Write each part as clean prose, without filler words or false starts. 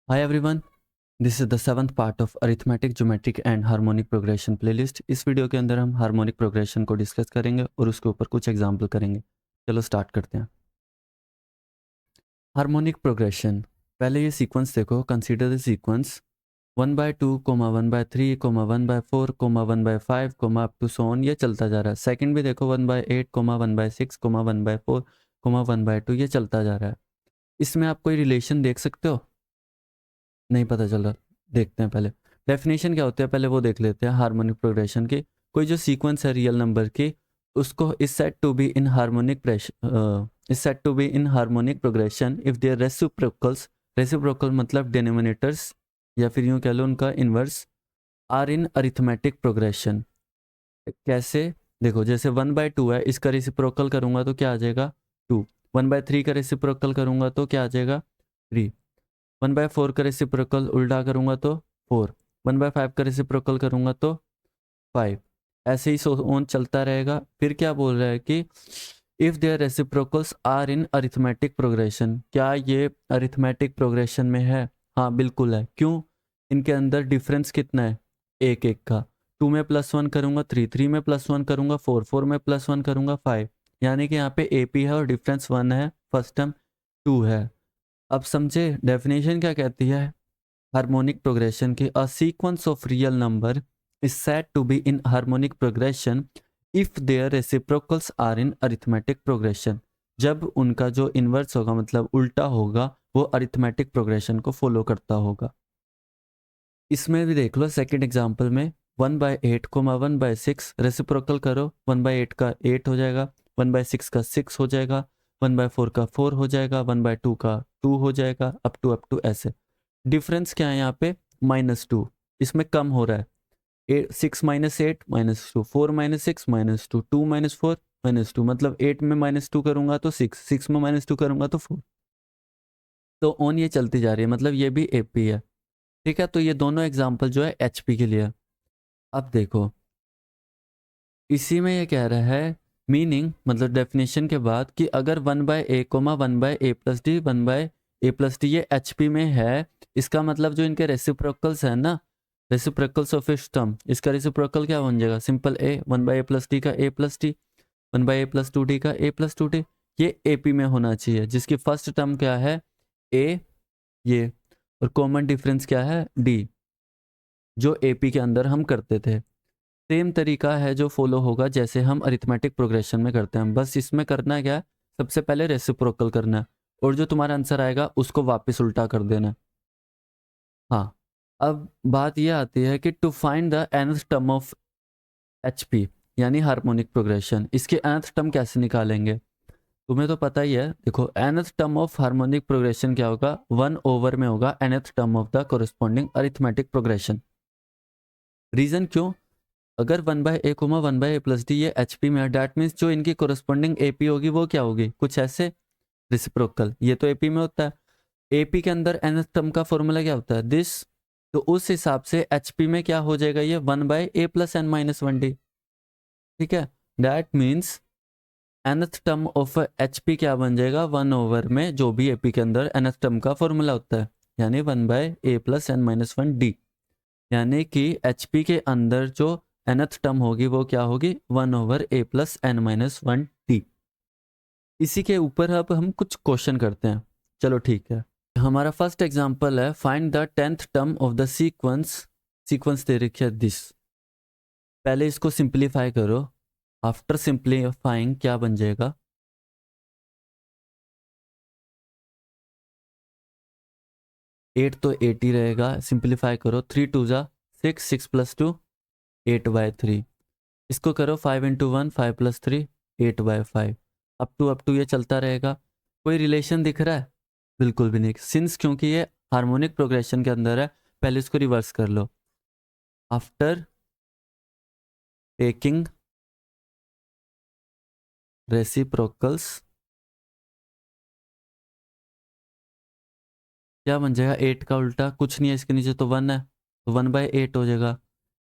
Hi everyone, this is the seventh part of Arithmetic, Geometric and Harmonic Progression playlist। इस video के अंदर हम harmonic progression को discuss करेंगे और उसके ऊपर कुछ एग्जाम्पल करेंगे। चलो स्टार्ट करते हैं। हार्मोनिक प्रोग्रेशन, पहले ये सीक्वेंस देखो। Consider the sequence 1/2, 1/3, 1/4, 1/5, up to so on. ये चलता जा रहा है। सेकंड भी देखो 1/8, 1/6, 1/4, 1/2, ये चलता जा रहा है। इसमें आप कोई रिलेशन देख सकते हो? नहीं पता चल रहा? देखते हैं पहले डेफिनेशन क्या होती है, पहले वो देख लेते हैं हार्मोनिक प्रोग्रेशन की। कोई जो सीक्वेंस है रियल नंबर की, उसको is said to be in harmonic progression if their reciprocals. Reciprocal मतलब डिनोमिनेटर्स या फिर यूं कह लो उनका inverse are in arithmetic progression. कैसे? देखो जैसे 1/2 है, इसका रेसिप्रोकल करूंगा तो क्या आ जाएगा 2। 1/3 का रेसिप्रोकल करूंगा तो क्या आ जाएगा 3। 1/4 का रेसिप्रोकल उल्टा करूंगा तो 4। 1/5 का रेसिप्रोकल करूंगा तो 5। ऐसे ही सो ऑन चलता रहेगा। फिर क्या बोल रहा है कि if their reciprocals are in arithmetic progression, क्या ये अरिथमेटिक प्रोग्रेशन में है? हाँ बिल्कुल है। क्यों? इनके अंदर डिफरेंस कितना है? एक एक का। 2 में +1 करूंगा 3, 3 में +1 करूंगा 4, 4 में +1 करूंगा 5। यानी कि यहाँ पे AP है और डिफरेंस 1 है, फर्स्ट टर्म 2 है। अब समझे डेफिनेशन क्या कहती है हार्मोनिक प्रोग्रेशन की? A sequence of real number is said to be in harmonic progression if their reciprocals are in arithmetic progression. जब उनका जो इनवर्स होगा मतलब उल्टा होगा, वो अरिथमेटिक प्रोग्रेशन को फॉलो करता होगा। इसमें भी देख लो सेकंड एग्जांपल में 1/8, 1/6 रेसिप्रोकल करो। 1/8 का 8 हो जाएगा, 1/6 का 6 हो जाएगा, 1/4 का 4 हो जाएगा, 1/2 का 2 हो जाएगा, अप टू ऐसे। डिफरेंस क्या है यहाँ पे? -2। इसमें कम हो रहा है। 6 - 8 -2, 4 - 6 -2, 2 - 4 -2, मतलब 8 में -2 करूंगा तो 6, 6 में -2 करूंगा तो 4। तो ऑन ये चलती जा रही है, मतलब ये भी AP है। ठीक है, तो ये दोनों एग्जाम्पल जो है HP के लिए है। अब देखो इसी में ये कह रहा है मीनिंग मतलब डेफिनेशन के बाद कि अगर 1/a, 1/a+d, 1/a+d ये HP में है, इसका मतलब जो इनके रेसिप्रोकल्स है ना, रेसिप्रोकल्स ऑफ इस टर्म, इसका रेसिप्रोकल क्या बन जाएगा? सिंपल A, 1/a+d का a+d, 1/a+2d का a+2d। ये AP में होना चाहिए, जिसकी फर्स्ट टर्म क्या है A, ये, और कॉमन डिफरेंस क्या है D, जो AP के अंदर हम करते थे। सेम तरीका है जो फॉलो होगा जैसे हम अरिथमेटिक प्रोग्रेशन में करते हैं। बस इसमें करना है क्या? सबसे पहले रेसिप्रोकल करना है और जो तुम्हारा आंसर आएगा उसको वापस उल्टा कर देना है। हाँ, अब बात यह आती है कि to find the nth term of HP यानी हार्मोनिक प्रोग्रेशन, इसके nth टर्म कैसे निकालेंगे? तुम्हें तो पता ही है। देखो nth term of harmonic progression क्या होगा? 1/, में होगा nth term of the corresponding arithmetic progression. Reason क्यों? अगर 1/a, 1/a+d ये HP में है, डैट मीन्स जो इनकी कोरस्पॉन्डिंग AP होगी वो क्या होगी? कुछ ऐसे रिसिप्रोकल। ये तो AP में होता है। AP के अंदर nth टर्म का फॉर्मूला क्या होता है? दिस। तो उस हिसाब से HP में क्या हो जाएगा? ये 1/a+n-1d। ठीक है, that means nth term of HP क्या बन जाएगा? 1/, में जो भी AP के अंदर nth टर्म का फॉर्मूला होता है, यानी 1/a+n-1d। यानी कि HP के अंदर जो nth टर्म होगी वो क्या होगी? 1/a+n-1d। इसी के ऊपर अब हम कुछ क्वेश्चन करते हैं। चलो ठीक है, हमारा फर्स्ट एग्जांपल है find the 10th term of the sequence. Sequence दे रखी है दिस। पहले इसको सिंप्लीफाई करो। आफ्टर सिंप्लीफाइंग क्या बन जाएगा? 8 तो 8 ही रहेगा। सिंप्लीफाई करो, 3 2 जा 6, 6 + 2 8/3। इसको करो 5 × 1, 5 + 3 8/5। अप टू ये चलता रहेगा। कोई रिलेशन दिख रहा है? बिल्कुल भी नहीं। सिंस क्योंकि ये हार्मोनिक प्रोग्रेशन के अंदर है, पहले इसको रिवर्स कर लो। आफ्टर टेकिंग रेसिप्रोकल्स क्या बन जाएगा? 8 का उल्टा कुछ नहीं है, इसके नीचे तो 1 है, तो 1/8 हो जाएगा।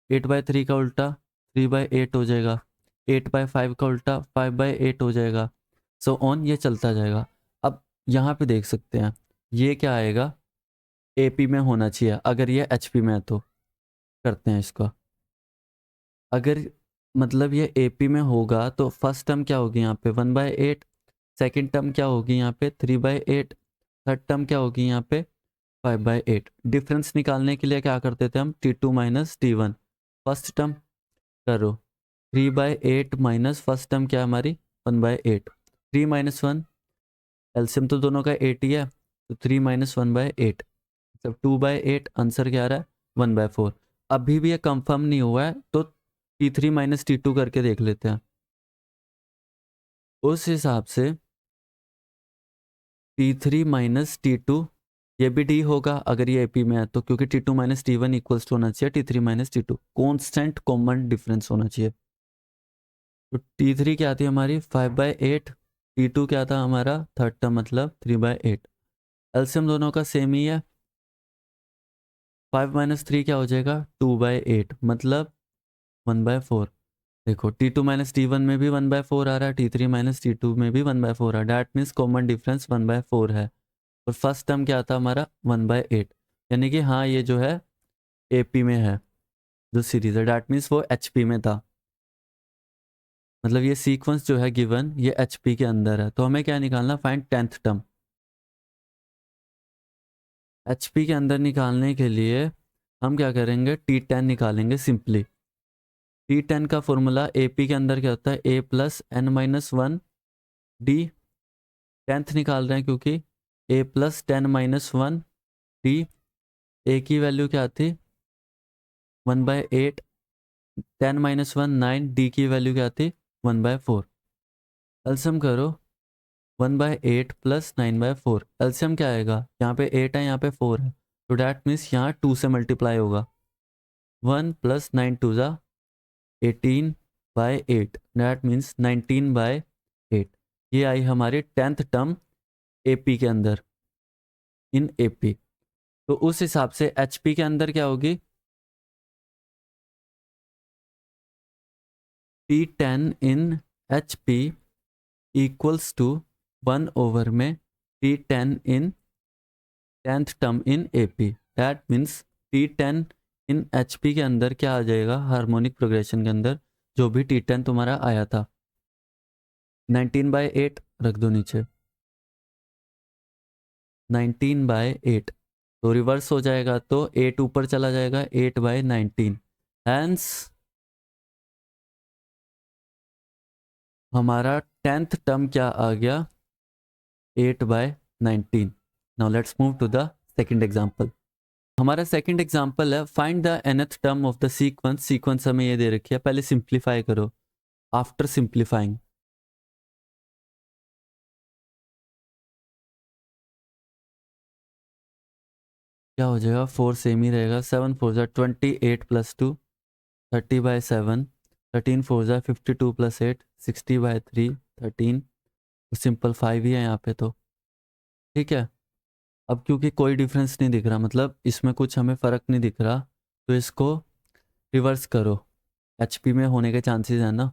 8/3 का उल्टा 3/8 हो जाएगा। 8/5 का उल्टा 5/8 हो जाएगा। सो ऑन ये चलता जाएगा। अब यहाँ पे देख सकते हैं ये क्या आएगा? AP में होना चाहिए, अगर ये HP में है तो करते हैं इसको। अगर मतलब ये AP में होगा तो फर्स्ट टर्म क्या होगी यहाँ पे 1/8, सेकेंड टर्म क्या होगी यहाँ पे 3/8, थर्ड टर्म क्या होगी यहाँ पे 5/8। डिफरेंस निकालने के लिए क्या करते थे हम, T2 minus T1। First term करो 3/8 माइनस फर्स्ट टर्म क्या है हमारी 1/8, 3 माइनस 1, एलसीएम तो दोनों का 8 ही है, तो 3 माइनस 1/8, मतलब 2/8, आंसर क्या आ रहा है 1/4। अभी भी ये कंफर्म नहीं हुआ है तो T3 माइनस T2 करके देख लेते हैं। उस हिसाब से T3 माइनस T2, ये भी D होगा अगर ये AP में है तो, क्योंकि T2 minus T1 equals to होना चाहिए T3 minus T2, constant common difference होना चाहिए। तो T3 क्या थी हमारी 5/8, T2 क्या था हमारा थर्ड टर्म मतलब 3/8। एलसीएम दोनों का सेम ही है, 5 माइनस 3 क्या हो जाएगा 2/8, मतलब 1/4। देखो T2 माइनस T1 में भी 1/4 आ रहा है, T3 माइनस T2 में भी 1/4 आ रहा है, डैट मीन्स कॉमन डिफरेंस 1/4 है। और फर्स्ट टर्म क्या था हमारा 1/8, यानी कि हाँ ये जो है AP में है जो सीरीज है, डैट मीन्स वो HP में था। मतलब ये सीक्वेंस जो है गिवन ये HP के अंदर है। तो हमें क्या निकालना, फाइंड 10th टर्म। HP के अंदर निकालने के लिए हम क्या करेंगे, T10 निकालेंगे सिंपली। T10 का फॉर्मूला AP के अंदर क्या होता है, A plus n-1 D। 10th निकाल रहे हैं क्योंकि A प्लस 10-1 D। A की वैल्यू क्या थी 1/8, 10-1 9, D की वैल्यू क्या थी 1/4। एलसीएम करो 1/8 प्लस 9/4, एलसीएम क्या आएगा, यहाँ पे 8 है यहाँ पे 4 है, तो डैट मीन्स यहाँ 2 से मल्टीप्लाई होगा। 1 प्लस 9 2 ज़ा 18/8, डैट मीन्स 19/8। ये आई हमारी 10th टर्म AP के अंदर, इन AP। तो उस हिसाब से HP के अंदर क्या होगी, T10 in HP equals to 1 में T10 in 10th term in AP। That means T10 in HP के अंदर क्या आ जाएगा, हार्मोनिक प्रोग्रेशन के अंदर जो भी T10 तुम्हारा आया था 19/8 रख दो नीचे, 19/8 तो रिवर्स हो जाएगा तो 8 ऊपर चला जाएगा 8/19। हैंस हमारा 10th टर्म क्या आ गया 8/19। Now let's move to the second example. हमारा सेकंड एग्जांपल है find the nth term of the sequence. Sequence हमें ये दे रखी है, पहले सिंप्लीफाई करो। आफ्टर सिंप्लीफाइंग क्या हो जाएगा, 4 सेम ही रहेगा, 7 4 ज़ा 28 प्लस 2 30/7, 13 4 ज़ा 52 प्लस 8 60/3 13, सिंपल 5 ही है यहाँ पे तो ठीक है। अब क्योंकि कोई डिफरेंस नहीं दिख रहा, मतलब इसमें कुछ हमें फ़र्क नहीं दिख रहा, तो इसको रिवर्स करो, HP में होने के चांसेस है ना।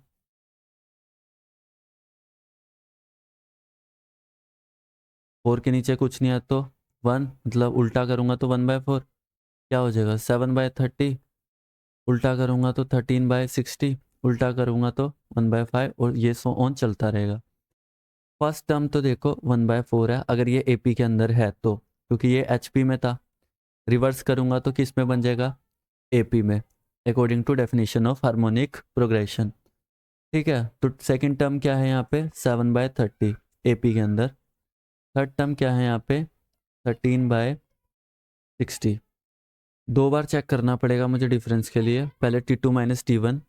4 के नीचे कुछ नहीं है तो 1, मतलब उल्टा करूँगा तो 1/4 क्या हो जाएगा 7/30, उल्टा करूँगा तो 13/60, उल्टा करूँगा तो 1/5, और ये सो ऑन चलता रहेगा। फर्स्ट टर्म तो देखो 1/4 है अगर ये AP के अंदर है तो, क्योंकि ये HP में था। रिवर्स करूँगा तो किस में बन जाएगा, AP में, according to definition of harmonic progression. ठीक है, तो सेकंड टर्म क्या है यहाँ पे 7/30 AP के अंदर। थर्ड टर्म क्या है यहाँ पे 13/60। दो बार चेक करना पड़ेगा मुझे डिफरेंस के लिए, पहले T2 minus T1,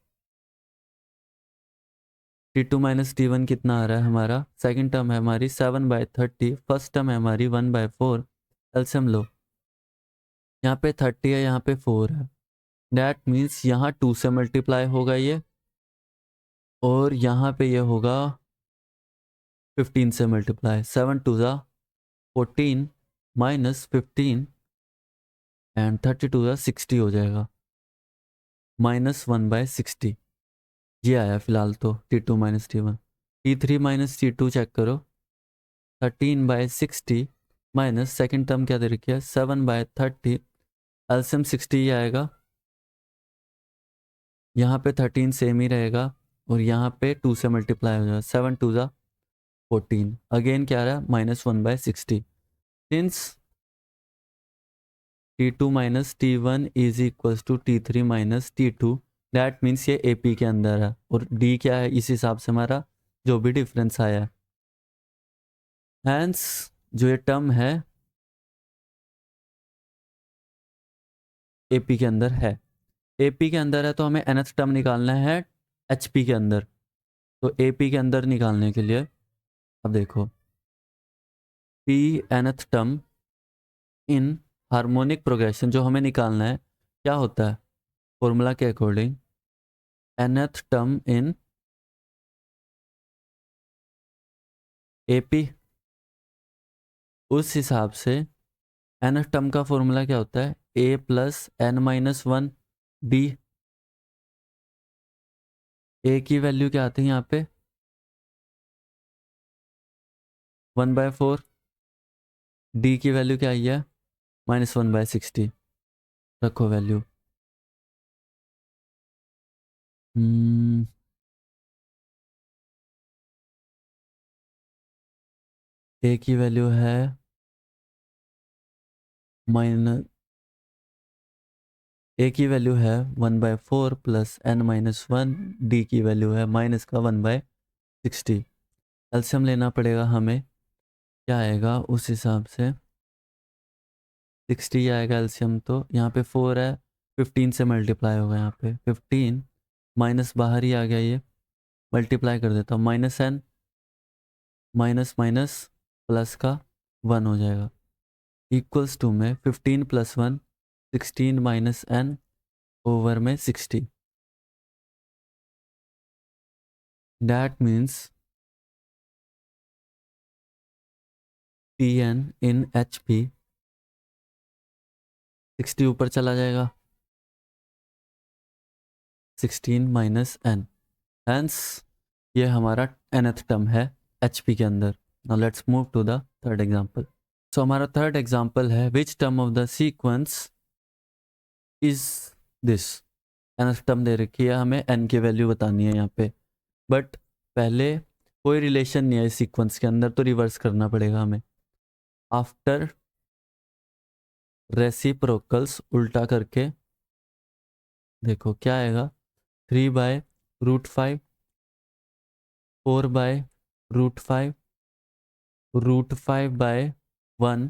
T2 minus T1 कितना आ रहा है हमारा, सेकंड टर्म है हमारी 7/30, फर्स्ट टर्म है हमारी 1/4। एलसीएम लो, यहाँ पे 30 है यहाँ पे 4 है, डैट मीन्स यहाँ 2 से मल्टीप्लाई होगा ये, और यहाँ पे ये होगा 15 से मल्टीप्लाई, 7 2 ज़ा 14 माइनस 15 एंड 32 ज़ा 60 हो जाएगा, -1/60। ये आया फिलहाल तो T2 minus T1। T3 minus T2 check करो, 13/60 माइनस सेकेंड टर्म क्या दे रखी है 7/30, एलसीएम 60 ही आएगा, यहाँ पे 13 सेम ही रहेगा और यहाँ पे 2 से मल्टीप्लाई हो जाएगा, 7 2 जा 14, अगेन क्या आ रहा है -1/60। Since T2 minus T1 is equals to T3 minus T2, that means ये AP के अंदर है और D क्या है इस हिसाब से हमारा जो भी डिफरेंस आया है। हैंस जो ये टर्म है AP के अंदर है, AP के अंदर है तो हमें nth टर्म निकालना है HP के अंदर। तो AP के अंदर निकालने के लिए अब देखो P nth term in harmonic progression जो हमें निकालना है क्या होता है फॉर्मूला के according nth term in AP, उस हिसाब से nth टर्म का फॉर्मूला क्या होता है A plus n-1 D। A की वैल्यू क्या आती है यहाँ पे 1/4, D की वैल्यू क्या आई है -1/60, रखो वैल्यू। A की वैल्यू है A की वैल्यू है 1/4 प्लस n-1, D की वैल्यू है -1/60। एलसीएम लेना पड़ेगा हमें, क्या आएगा उस हिसाब से 60 आएगा एलसीएम, तो यहाँ पे 4 है 15 से मल्टीप्लाई होगा, यहाँ पे 15 माइनस बाहर ही आ गया, ये मल्टीप्लाई कर देता हूँ -n माइनस माइनस प्लस का 1 हो जाएगा इक्वल्स टू में 15 + 1 16 - n ओवर में 60, that means Tn in HP 60 ऊपर चला जाएगा 16 - n, हेंस ये हमारा nth टर्म है HP के अंदर। Now let's move to the third example. सो हमारा थर्ड एग्जांपल है which term of the sequence is this. nth term दे रखी है, हमें n की वैल्यू बतानी है यहाँ पे, बट पहले कोई रिलेशन नहीं है इस सीक्वेंस के अंदर तो रिवर्स करना पड़ेगा हमें। आफ्टर रेसिप्रोकल्स उल्टा करके देखो क्या आएगा 3/√5, 4/√5, √5/1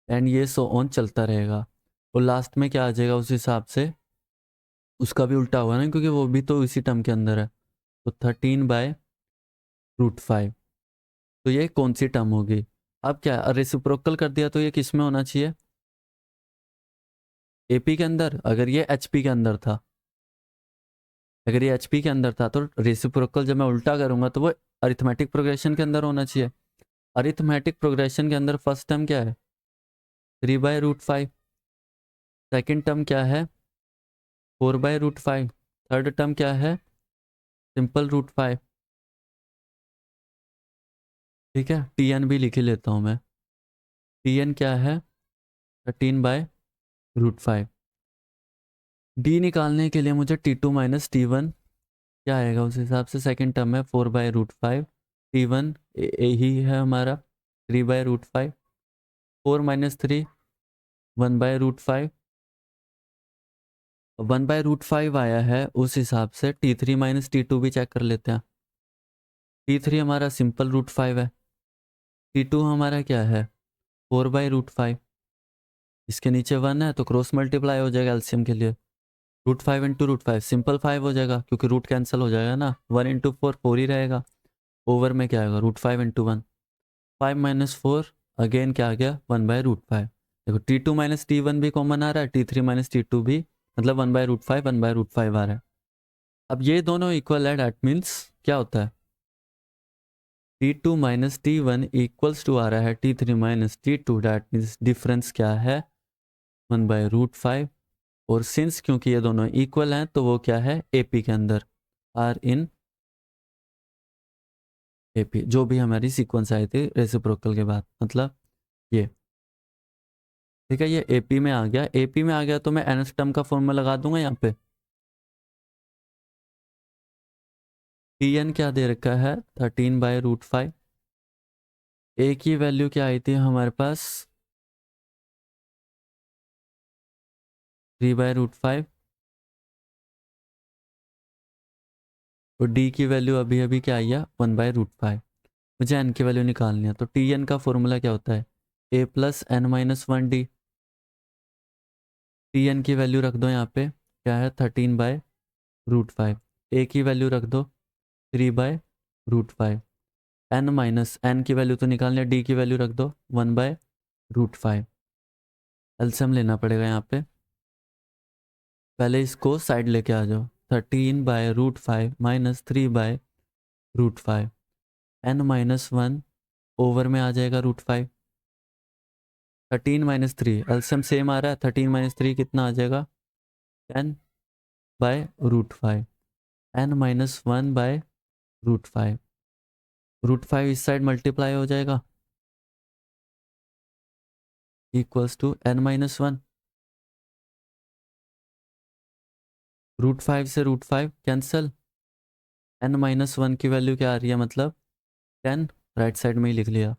एंड ये सो ऑन चलता रहेगा और लास्ट में क्या आ जाएगा उस हिसाब से उसका भी उल्टा होगा ना, क्योंकि वो भी तो इसी टर्म के अंदर है, तो 13/√5। तो ये कौन सी टर्म होगी। अब क्या रेसिप्रोकल कर दिया तो ये किस में होना चाहिए AP के अंदर। अगर ये HP के अंदर था, अगर ये HP के अंदर था तो रेसिप्रोकल जब मैं उल्टा करूंगा तो वो अरिथमेटिक प्रोग्रेशन के अंदर होना चाहिए। अरिथमेटिक प्रोग्रेशन के अंदर फर्स्ट टर्म क्या है 3/√5, सेकेंड टर्म क्या है 4/√5, थर्ड टर्म क्या है सिंपल √5। ठीक है, Tn भी लिख ही लेता हूँ मैं, Tn क्या है 13/√5। D निकालने के लिए मुझे T2 - T1 क्या आएगा उस हिसाब से, सेकेंड टर्म है 4/√5, T1 ही है हमारा 3/√5, 4 - 3 1/√5, 1/√5 आया है, उस हिसाब से T3 - T2 भी चेक कर लेते हैं। T3 हमारा सिंपल √5 है, T2 हमारा क्या है 4/√5, इसके नीचे 1 है तो क्रॉस मल्टीप्लाई हो जाएगा एलसीएम के लिए, √5 × √5 सिंपल 5 हो जाएगा क्योंकि रूट कैंसिल हो जाएगा ना, 1 × 4 4 ही रहेगा, ओवर में क्या आएगा √5 × 1, 5 - 4 अगेन क्या आ गया 1/√5। देखो T2 - T1 भी कॉमन आ रहा है, T3 - T2 भी, मतलब 1/√5 1/√5 आ रहा है। अब ये दोनों इक्वल है, डैट मीन्स क्या होता है T2 - T1 इक्वल्स टू आ रहा है T3 - T2, that means difference क्या है 1/√5, और सिंस क्योंकि ये दोनों इक्वल हैं तो वो क्या है AP के अंदर, आर इन AP, जो भी हमारी सीक्वेंस आई थी रेसिप्रोकल के बाद, मतलब ये ठीक है, ये एपी में आ गया। एपी में आ गया तो मैं nth टर्म का फॉर्मूला लगा दूंगा यहाँ पे। tn क्या दे रखा है, 13/√5। ए की वैल्यू क्या आई थी हमारे पास, 3/√5। और डी की वैल्यू अभी अभी क्या आई है, 1/√5। मुझे एन की वैल्यू निकालनी है, तो टी एन का फॉर्मूला क्या होता है, a+n-1d। टी एन की वैल्यू रख दो यहाँ पे, क्या है 13/√5। ए की वैल्यू रख दो 3/√5। n की वैल्यू तो निकालनी है, डी की वैल्यू रख दो 1/√5। एलसीएम लेना पड़ेगा यहाँ पे, पहले इसको साइड लेके आ जाओ। 13/√5 माइनस 3/√5, n-1 ओवर में आ जाएगा √5। 13 - 3 एलसीएम सेम आ रहा है, 13 - 3 कितना आ जाएगा, 10/√5। n-1/√5, √5 इस साइड मल्टीप्लाई हो जाएगा, इक्वल्स टू n-1। √5 से √5 कैंसल, n-1 की वैल्यू क्या आ रही है, मतलब 10, राइट साइड में ही लिख लिया।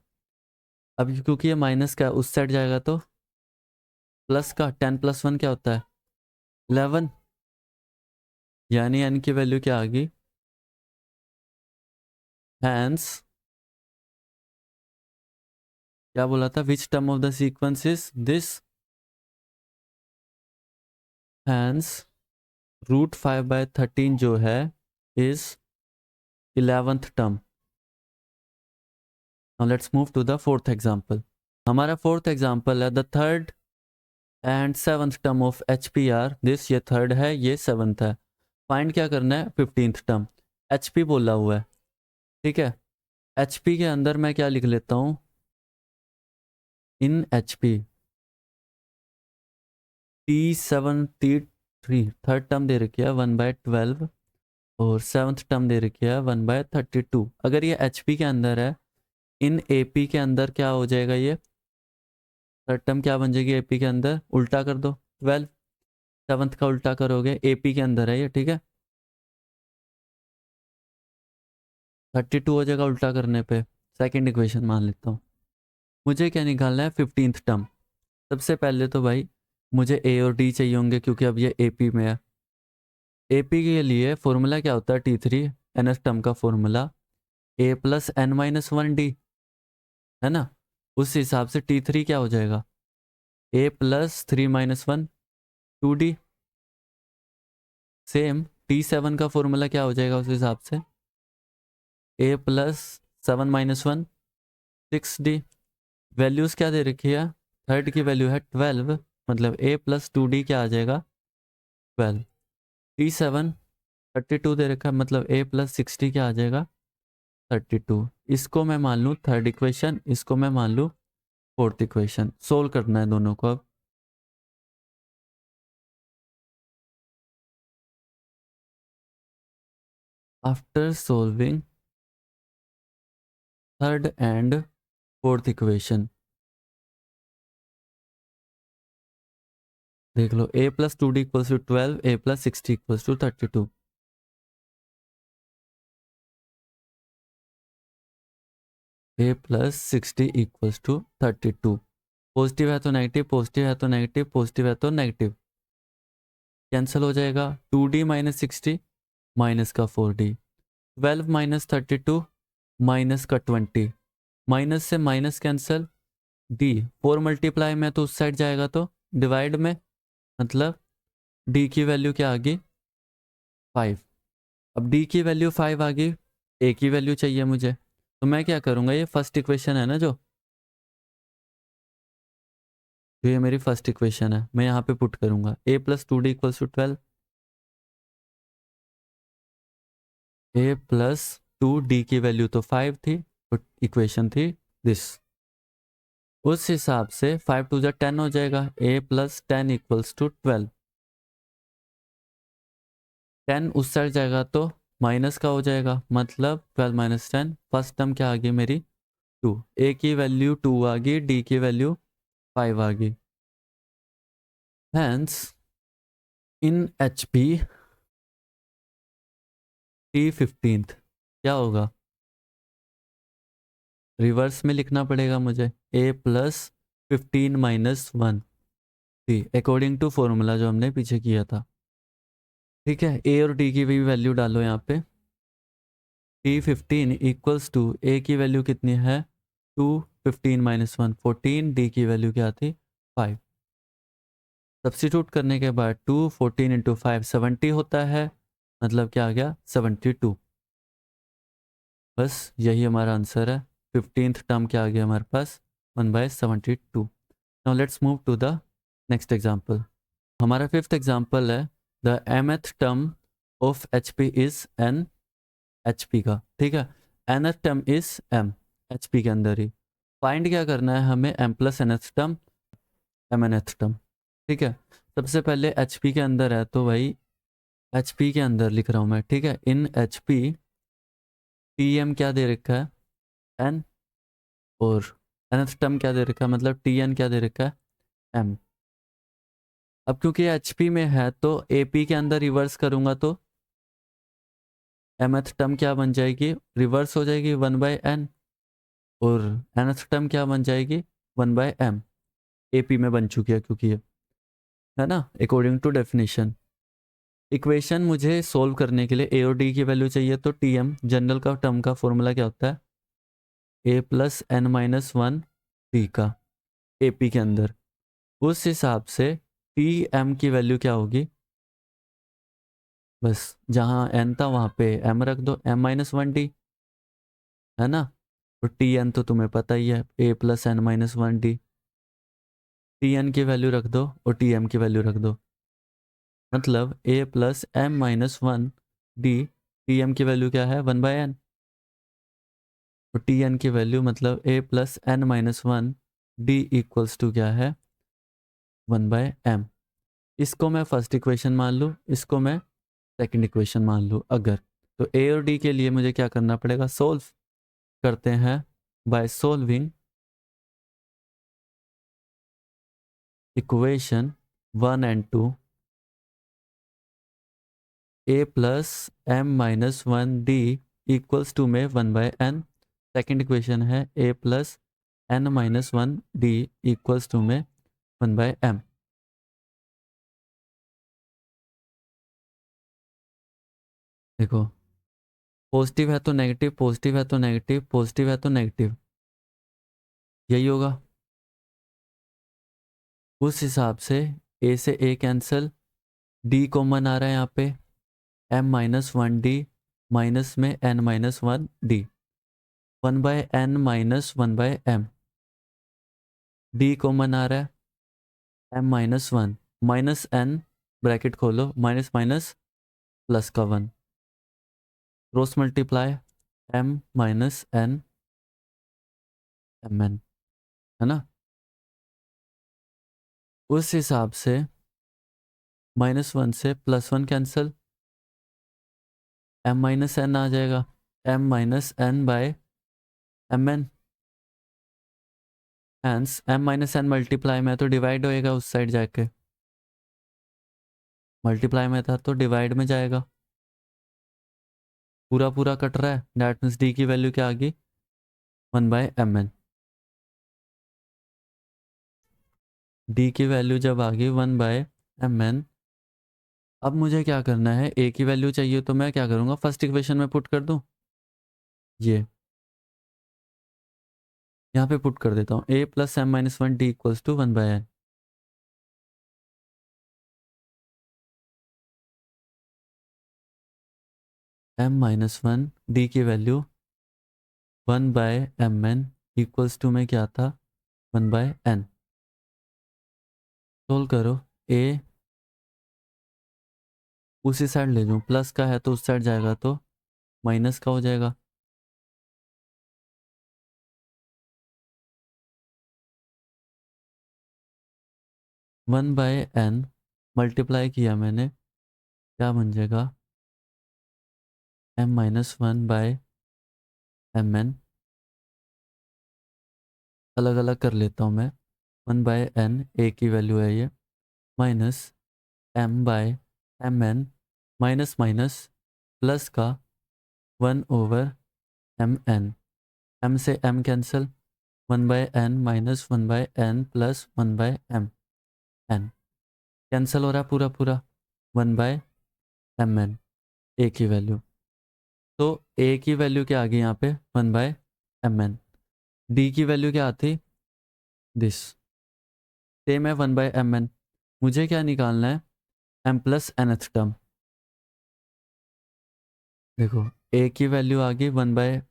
अब क्योंकि ये माइनस का उस साइड जाएगा तो प्लस का, 10 + 1 क्या होता है, 11। यानी n की वैल्यू क्या आ गई, हैंस क्या बोला था, which term of the sequence is this, hence √5/13 जो है is 11th term. Now let's move to the fourth example. हमारा फोर्थ एग्जांपल है the third and 7th term of HPR। This, ये थर्ड है, ये 7th है। फाइंड क्या करना है, 15th टर्म। HP बोला हुआ है, ठीक है। HP के अंदर मैं क्या लिख लेता हूँ, इन HP T73 थर्ड टर्म दे रखी है 1/12 और 7th टर्म दे रखी है 1/32। अगर ये HP के अंदर है, इन AP के अंदर क्या हो जाएगा, ये थर्ड टर्म क्या बन जाएगी AP के अंदर, उल्टा कर दो, 12 7th का उल्टा करोगे, AP के अंदर है ये, ठीक है। 32 हो जाएगा उल्टा करने पे, सेकंड इक्वेशन मान लेता हूँ। मुझे क्या निकालना है, 15th टर्म। सबसे पहले तो भाई मुझे A और D चाहिए होंगे, क्योंकि अब ये AP में है। AP के लिए फॉर्मूला क्या होता है, T3 nth टर्म का फॉर्मूला a+n-1d, है ना। उस हिसाब से T3 क्या हो जाएगा, a+3 - 1 2d। सेम T7 का फॉर्मूला क्या हो जाएगा उस हिसाब से, a+7 - 1 6d। वैल्यूज क्या दे रखी है, थर्ड की वैल्यू है 12, मतलब a+2d क्या आ जाएगा, 12। T7 32 दे रखा है, मतलब a+60 क्या आ जाएगा, 32। इसको मैं मान लूँ थर्ड इक्वेशन, इसको मैं मान लूँ फोर्थ इक्वेशन। सोल्व करना है दोनों को अब। After solving third and fourth equation, देख लो, a+2d = 12, a+60 = 32। a+60 = 32। पॉजिटिव है तो नेगेटिव, पॉजिटिव है तो नेगेटिव, पॉजिटिव है तो नेगेटिव, कैंसिल हो जाएगा। 2d - 60 माइनस का 4d, 12 - 32 माइनस का 20, माइनस से माइनस कैंसिल, d 4 मल्टीप्लाई में तो उस साइड जाएगा तो डिवाइड में, मतलब d की वैल्यू क्या आ गई, 5। अब d की वैल्यू 5 आ गई, a की वैल्यू चाहिए मुझे, तो मैं क्या करूँगा, ये फर्स्ट इक्वेशन है ना, जो ये मेरी फर्स्ट इक्वेशन है, मैं यहाँ पे पुट करूँगा a+2d = 12, a+2d की वैल्यू तो 5 थी, तो इक्वेशन थी दिस। उस हिसाब से 5 × 2 = 10 हो जाएगा, a+10 = 12। 10 उस साइड जाएगा तो माइनस का हो जाएगा, मतलब 12 - 10, फर्स्ट टर्म क्या आ गई मेरी 2, ए की वैल्यू 2 आ गई, डी की वैल्यू 5 आ गई। हैंस इन एच पी T15 क्या होगा? रिवर्स में लिखना पड़ेगा मुझे, a plus 15 minus 1 T, according to formula जो हमने पीछे किया था। ठीक है, a और d की भी वैल्यू डालो यहाँ पे। T15 इक्वल्स टू a की वैल्यू कितनी है 2, 15 माइनस 1 14, d की वैल्यू क्या थी 5। सब्स्टिट्यूट करने के बाद 2 14 इंटू 5 70 होता है, मतलब क्या आ गया 72। बस यही हमारा आंसर है। 15th टर्म क्या आ गया हमारे पास 1/72। Now let's move to the next example. हमारा फिफ्थ एग्जाम्पल है the mth term of H P is N H P का। ठीक है, nth term is m H P के अंदर ही। फाइंड क्या करना है हमें m plus nth term mnth term. ठीक है, सबसे पहले एच पी के अंदर है तो भाई एच पी के अंदर लिख रहा हूँ मैं। ठीक है, in H P T M क्या दे रखा है n, और nth टर्म क्या दे रखा है, मतलब टी एन क्या दे रखा है m। अब क्योंकि एच पी में है तो ए पी के अंदर रिवर्स करूंगा तो mth टर्म क्या बन जाएगी, रिवर्स हो जाएगी 1/n, और nth टर्म क्या बन जाएगी 1/m। ए पी में बन चुकी है क्योंकि ये है ना अकॉर्डिंग टू डेफिनेशन। इक्वेशन मुझे सोल्व करने के लिए ए और डी की वैल्यू चाहिए, तो टी एम जनरल का टर्म का फॉर्मूला क्या होता है A plus N minus 1 D का ए पी के अंदर। उस हिसाब से टी एम की वैल्यू क्या होगी, बस जहाँ एन था वहाँ पे एम रख दो, एम माइनस 1 डी, है ना। और टी एन तो तुम्हें पता ही है A plus N minus 1 D. T N की वैल्यू रख दो और टी एम की वैल्यू रख दो, मतलब A plus M minus 1 D. T M की वैल्यू क्या है 1/n, और टी एन की वैल्यू मतलब A plus N minus 1 D equals to क्या है 1/m। इसको मैं फर्स्ट इक्वेशन मान लूँ, इसको मैं सेकंड इक्वेशन मान लूँ अगर, तो ए और डी के लिए मुझे क्या करना पड़ेगा, सोल्व करते हैं by solving equation 1 and 2। A plus M minus 1 D equals to में 1/n। सेकेंड इक्वेशन है A plus N minus 1 D equals to में 1/m। देखो, पॉजिटिव है तो नेगेटिव, पॉजिटिव है तो नेगेटिव, पॉजिटिव है तो नेगेटिव, यही होगा। उस हिसाब से ए से ए कैंसिल, डी कॉमन आ रहा है यहाँ पे, एम माइनस 1 डी माइनस में N minus 1 D, 1/n minus 1/m। D common आ रहा है, M minus 1 minus N, bracket खोलो, माइनस माइनस प्लस का 1, cross multiply M minus N M N, है ना। उस हिसाब से -1 से +1 कैंसिल, एम माइनस एन आ जाएगा, M minus N by M N. Hence M minus N multiply में तो डिवाइड होएगा, उस साइड जाके मल्टीप्लाई में था तो डिवाइड में जाएगा, पूरा पूरा कट रहा है। दैट मीन्स डी की वैल्यू क्या आ गई 1/mn। डी की वैल्यू जब आ गई 1/mn, अब मुझे क्या करना है, ए की वैल्यू चाहिए तो मैं क्या करूँगा, फर्स्ट इक्वेशन में पुट कर दूँ, ये यहाँ पे पुट कर देता हूँ, A plus M minus 1 D equals to 1/n। M minus 1 D की वैल्यू 1/mn इक्वल्स टू में क्या था 1/n। सोल्व करो, ए उसी साइड ले जाऊँ, प्लस का है तो उस साइड जाएगा तो माइनस का हो जाएगा। वन बाय एन मल्टीप्लाई किया मैंने, क्या बन जाएगा m माइनस 1/mn अलग अलग कर लेता हूँ मैं। 1/n ए की वैल्यू है ये, minus m/mn minus minus plus का 1/mn, m से m cancel, 1/n minus 1/n plus 1/m, n cancel हो रहा है पूरा पूरा, 1/mn ए की वैल्यू। तो ए की वैल्यू क्या आ गई यहाँ पे, 1/mn। डी की वैल्यू क्या आती, दिस, सेम है 1/mn। मुझे क्या निकालना है, m प्लस nth टर्म। देखो ए की वैल्यू आ गई 1/,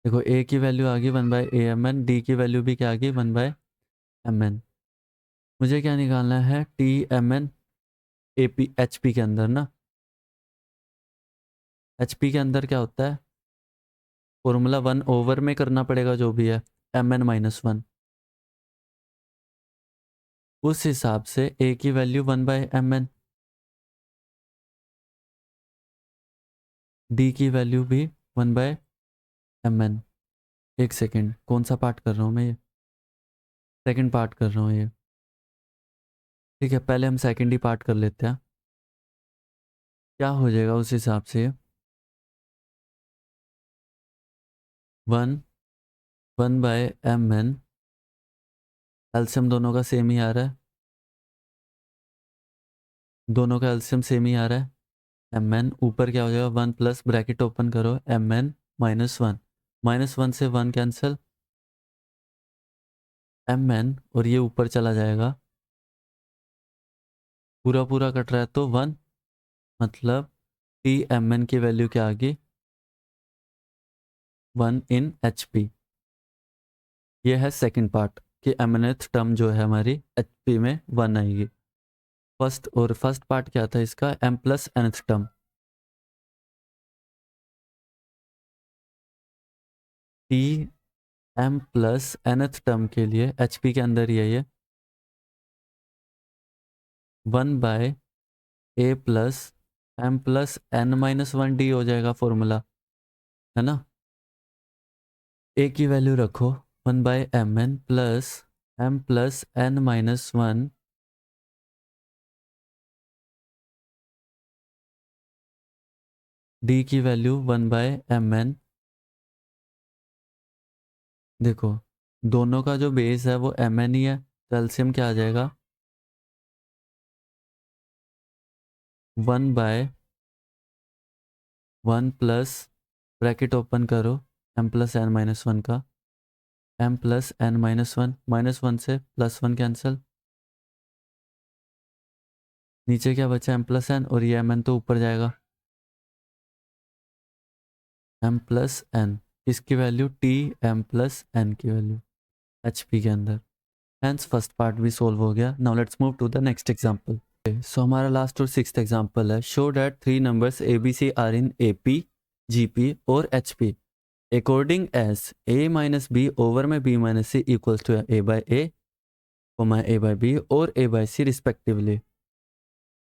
देखो ए की वैल्यू आ गई 1/amn, डी की वैल्यू भी क्या आ गई 1/mn। मुझे क्या निकालना है, tmn ap hp के अंदर ना, hp के अंदर क्या होता है, फॉर्मूला 1/, में करना पड़ेगा जो भी है, mn-1। उस हिसाब से a की वैल्यू 1/mn, d की वैल्यू भी 1/mn। एक सेकेंड, कौन सा पार्ट कर रहा हूँ मैं, ये सेकेंड पार्ट कर रहा हूँ ये। ठीक है, पहले हम सेकेंड ही पार्ट कर लेते हैं। क्या हो जाएगा उस हिसाब से, 1/mn, एल्सियम दोनों का सेम ही आ रहा है, दोनों का एल्सियम सेम ही आ रहा है, mn ऊपर क्या हो जाएगा, 1 प्लस ब्रैकेट ओपन करो, mn-1, -1 से 1 कैंसिल, mn और ये ऊपर चला जाएगा, पूरा पूरा कट रहा है तो 1, मतलब tmn की वैल्यू क्या आ गई, 1 इन hp। ये है सेकंड पार्ट कि mnth टर्म जो है हमारी hp में 1 आएगी। फर्स्ट, और फर्स्ट पार्ट क्या था इसका, m plus nth term, t m plus nth term के लिए hp के अंदर ही है ये, 1/a plus m plus n-1d हो जाएगा फॉर्मूला, है ना। a की वैल्यू रखो 1/mn plus m plus n-1, d की वैल्यू 1/mn। देखो दोनों का जो बेस है वो mn ही है, तो एल्सियम क्या आ जाएगा, 1/1 प्लस ब्रैकेट ओपन करो, m प्लस n-1 का, m प्लस n-1, -1 से +1 कैंसिल, नीचे क्या बचा, m प्लस n, और ये mn तो ऊपर जाएगा, m प्लस n, इसकी value t m plus n की वैल्यू hp के अंदर। हेंस फर्स्ट पार्ट भी सोल्व हो गया। Now let's move to the next example. सो हमारा लास्ट और सिक्स्थ एग्जांपल है, show that 3 numbers abc are in ap, gp और hp according as a minus B over में b minus C equals to a by a, a by b और a by c respectively.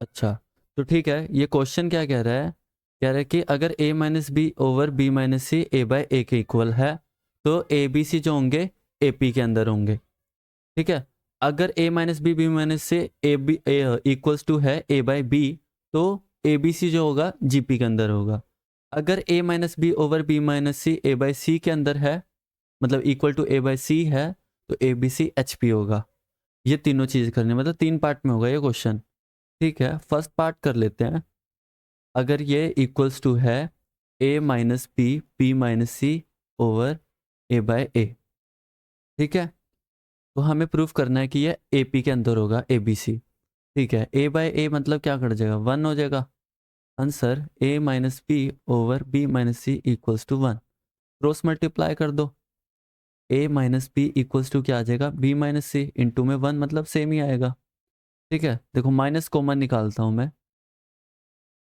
अच्छा, तो ठीक है, ये question क्या कह रहा है, कह रहा है कि अगर a minus B over b minus C a by a के इक्वल है, तो a b c जो होंगे ap के अंदर होंगे। ठीक है, अगर a माइनस बी माइनस से ए बी इक्वल्स टू है a बाई बी, तो ए बी सी जो होगा जीपी के अंदर होगा। अगर a minus B over B minus C A by C के अंदर है, मतलब equal to a by C है, तो A B C H P होगा। ये तीनों चीज़ करनी, मतलब 3 पार्ट में होगा ये क्वेश्चन। ठीक है, फर्स्ट पार्ट कर लेते हैं। अगर ये इक्वल्स टू है a minus B minus C over a by A, ठीक है, तो हमें प्रूफ करना है कि ये ए पी के अंदर होगा ए बी सी। ठीक है, a बाई ए मतलब क्या कर जाएगा, 1 हो जाएगा। Answer a minus B over B minus C equals to 1, cross multiply कर दो, a minus B equals to क्या आ जाएगा, b माइनस सी, इंटू में 1 मतलब सेम ही आएगा। ठीक है, देखो माइनस कॉमन निकालता हूँ मैं,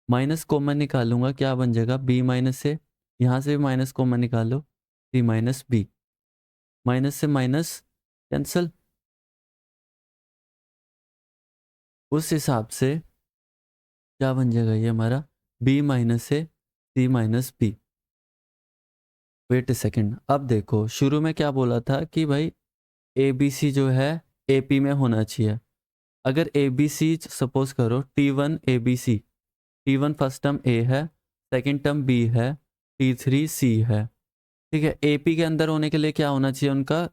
माइनस कॉमन निकालूंगा, क्या बन जाएगा, b माइनस से, यहाँ से भी माइनस कॉमन निकालो, c माइनस बी, माइनस से माइनस कैंसल। उस हिसाब से क्या बन जाएगा ये हमारा, b माइनस से c माइनस बी, वेट ए सेकेंड, अब देखो शुरू में क्या बोला था कि भाई ए बी सी जो है ए पी में होना चाहिए। अगर ए बी सी सपोज करो T one A B C, T one first term A है, सेकेंड टर्म बी है, टी थ्री सी है, ठीक है। ए पी के अंदर होने के लिए क्या होना चाहिए, उनका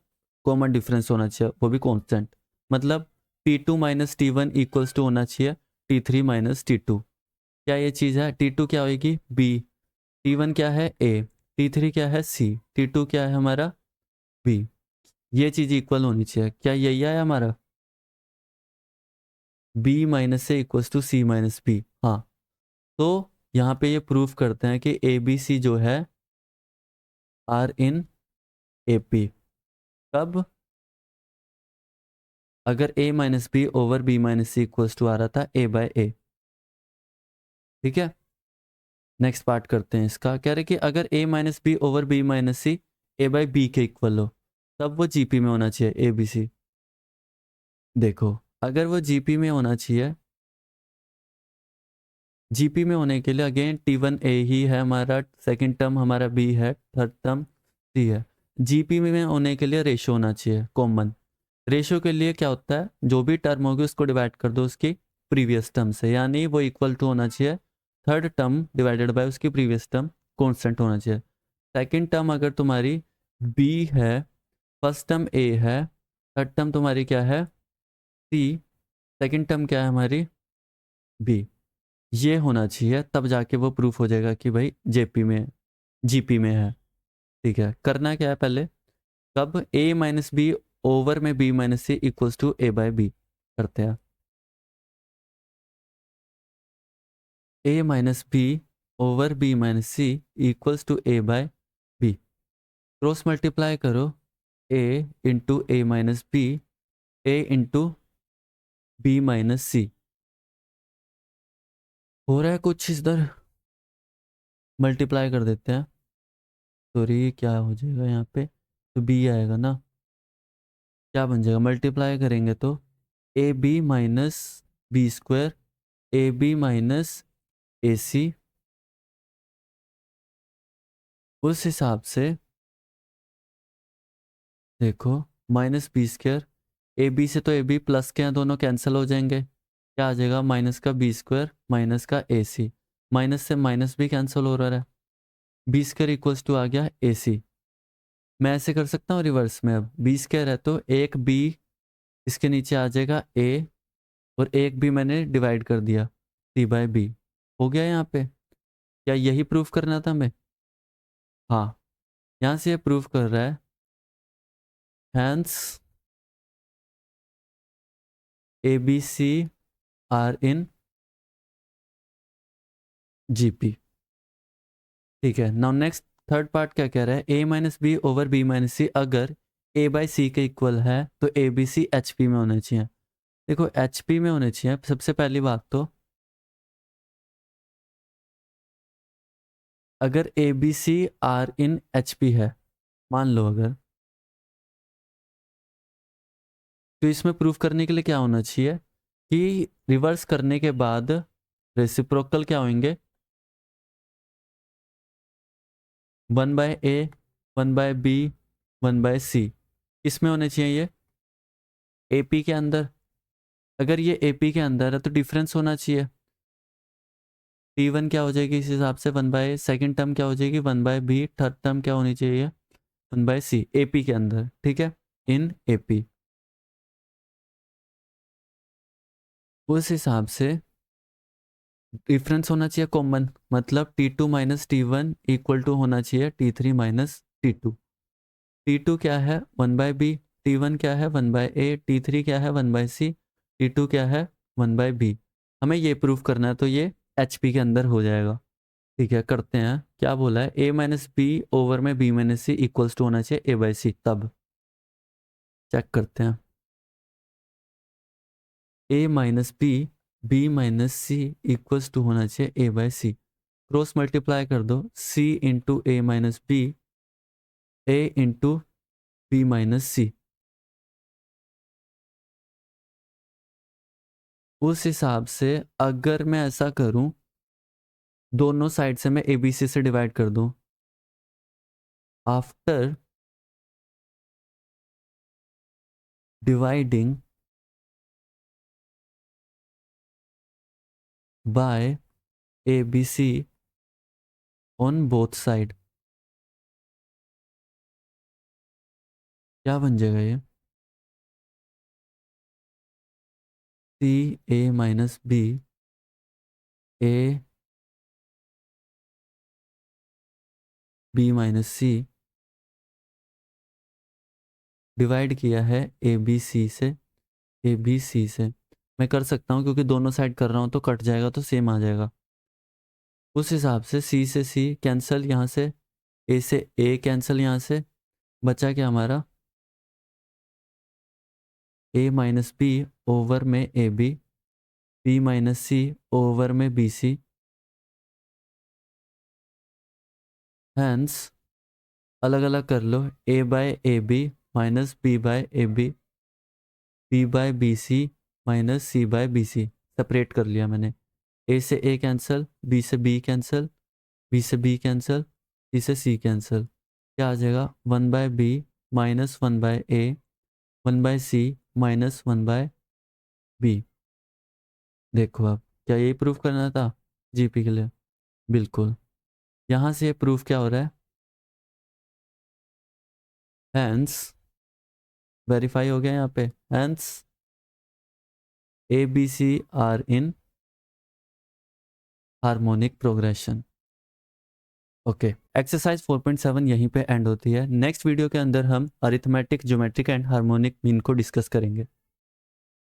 कॉमन डिफरेंस होना चाहिए, वो भी कॉन्स्टेंट। मतलब T two minus T one equals to होना चाहिए T three minus T two. क्या ये चीज़ है, टी टू क्या होगी बी, टी वन क्या है ए, टी थ्री क्या है सी, टी टू क्या है हमारा बी। ये चीज़ इक्वल होनी चाहिए। क्या यही है हमारा बी माइनस से equals to C minus B. हाँ, तो यहाँ पे ये प्रूफ करते हैं कि ए बी सी जो है आर इन ए पी। कब, अगर a minus B over B minus C equals to आ रहा था a बाय ए। ठीक है, नेक्स्ट पार्ट करते हैं इसका। कह रहे कि अगर a minus B over B minus C a by B के इक्वल हो तब वो जीपी में होना चाहिए ए बी सी। देखो अगर वो जीपी में होना चाहिए, जीपी में होने के लिए अगेन टी वन ए ही है हमारा, सेकेंड टर्म हमारा बी है, थर्ड टर्म सी है। जीपी में होने के लिए रेशो होना चाहिए कॉमन। रेशो के लिए क्या होता है, जो भी टर्म होगी उसको डिवाइड कर दो उसकी प्रीवियस टर्म से, यानी वो इक्वल टू होना चाहिए थर्ड टर्म डिवाइडेड बाय उसकी प्रीवियस टर्म, कांस्टेंट होना चाहिए। सेकंड टर्म अगर तुम्हारी बी है, फर्स्ट टर्म ए है, थर्ड टर्म तुम्हारी क्या है सी, सेकंड टर्म क्या है हमारी बी, ये होना चाहिए, तब जाके वो प्रूफ हो जाएगा कि भाई जेपी में जीपी में है। ठीक है, करना क्या है पहले, कब a माइनस बी ओवर में b minus C equals to a by B करते हैं। a minus B over b minus C equals to a by B. Cross multiply करो a into A minus B, A into B minus C. हो रहा है कुछ इधर, multiply कर देते हैं। सॉरी क्या हो जाएगा यहाँ पे, तो b आएगा ना, क्या बन जाएगा, मल्टीप्लाई करेंगे तो A B minus B square, A B minus A C. उस हिसाब से देखो minus B square, A B से तो ए बी प्लस के हैं, दोनों कैंसिल हो जाएंगे। क्या आ जाएगा, माइनस का बी स्क्वायर माइनस का ए सी, माइनस से माइनस भी कैंसिल हो रहा है, बी स्क्वायर इक्वल्स टू आ गया ए सी। मैं ऐसे कर सकता हूँ रिवर्स में, अब बी स्क्वायर है तो एक बी इसके नीचे आ जाएगा ए, और एक भी मैंने डिवाइड कर दिया सी बाय बी। हो गया यहाँ पे, क्या यही प्रूफ करना था हमें। हाँ, यहाँ से ये प्रूफ कर रहा है hence A B C are in GP. ठीक है, नाउ नेक्स्ट थर्ड पार्ट क्या कह रहा है, A minus B over B minus C अगर ए बाई सी के इक्वल है तो A B C H P में होने चाहिए। देखो एच पी में होने चाहिए, सबसे पहली बात तो अगर A B C are in H P है, मान लो अगर, तो इसमें प्रूफ करने के लिए क्या होना चाहिए कि रिवर्स करने के बाद रेसिप्रोकल क्या होंगे, one by A, one by B, one by C. इसमें होने चाहिए ये ए पी के अंदर। अगर ये ए पी के अंदर है तो डिफरेंस होना चाहिए, टी वन क्या हो जाएगी इस हिसाब से वन बाय, सेकेंड टर्म क्या हो जाएगी one by B, third term क्या होनी चाहिए one by C A P के अंदर। ठीक है, इन ए पी। उस हिसाब से डिफरेंस होना चाहिए कॉमन, मतलब T two minus T one equal to होना चाहिए T three minus T two. T two क्या है one by B, T one क्या है one by A, T three क्या है one by C, T two क्या है वन बाय बी। हमें ये प्रूफ करना है तो ये एच पी के अंदर हो जाएगा। ठीक है, करते हैं। क्या बोला है, ए माइनस बी ओवर में B minus C equals to होना चाहिए ए बाई सी। तब चेक करते हैं, A minus B, B minus C equals to होना चाहिए A by C. Cross multiply कर दो, C into A minus B, A into B minus C. उस हिसाब से अगर मैं ऐसा करूं, दोनों साइड से मैं ए बी सी से डिवाइड कर दूं, after dividing by ABC on both side, क्या बन जाएगा ये? CA minus B AB minus C divide किया है ABC से, ABC से। मैं कर सकता हूँ क्योंकि दोनों साइड कर रहा हूँ तो कट जाएगा तो सेम आ जाएगा। उस हिसाब से C से C कैंसिल, यहाँ से A से A कैंसिल, यहाँ से बचा क्या हमारा A माइनस B ओवर में AB, B minus C over में BC। हैंस अलग अलग कर लो, A by AB minus B by AB, B by BC minus C by BC। Separate कर लिया मैंने। A से A कैंसिल, B से B कैंसिल, B से B कैंसिल, C से C कैंसिल। क्या आ जाएगा? 1 by B minus 1 by A, 1 by C minus 1 by B। देखो अब क्या यही प्रूफ करना था जीपी के लिए? बिल्कुल। यहाँ से प्रूफ क्या हो रहा है? हैंस वेरीफाई हो गया यहाँ पे। Hence ABC are in harmonic progression. Okay, exercise 4.7 यहीं पे एंड होती है। नेक्स्ट वीडियो के अंदर हम arithmetic, geometric and harmonic mean को डिस्कस करेंगे।